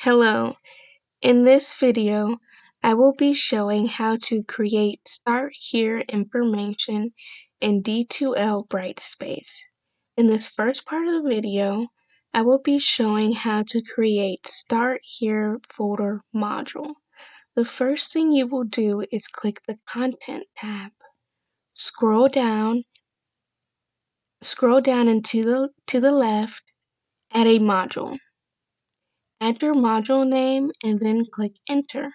Hello, in this video, I will be showing how to create Start Here information in D2L BrightSpace. In this first part of the video, I will be showing how to create Start Here folder module. The first thing you will do is click the Content tab. Scroll down and to the left, add a module. Add your module name and then click Enter.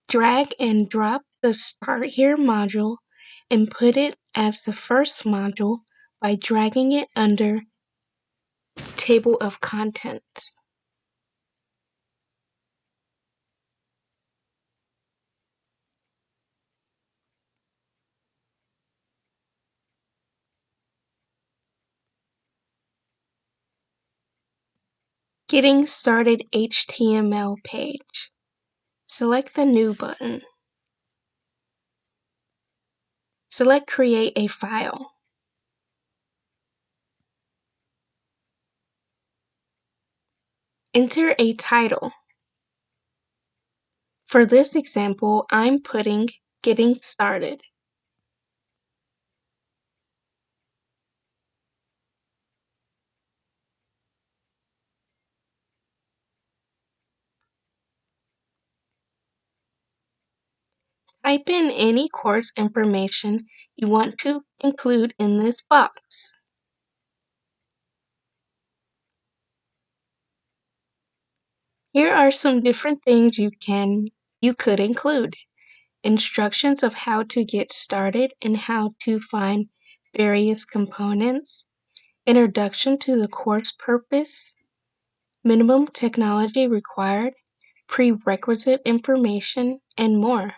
Drag and drop the Start Here module and put it as the first module by dragging it under Table of Contents. Getting Started HTML page. Select the New button. Select Create a File. Enter a title. For this example, I'm putting Getting Started. Type in any course information you want to include in this box. Here are some different things you could include. Instructions of how to get started and how to find various components, introduction to the course purpose, minimum technology required, prerequisite information, and more.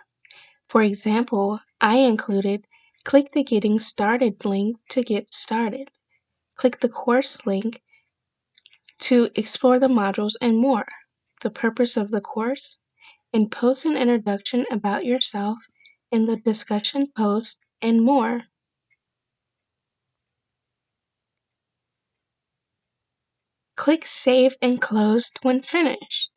For example, I included click the Getting Started link to get started, click the course link to explore the modules and more, the purpose of the course, and post an introduction about yourself in the discussion post, and more. Click Save and Close when finished.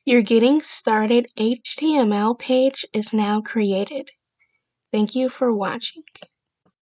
Your Getting Started HTML page is now created. Thank you for watching.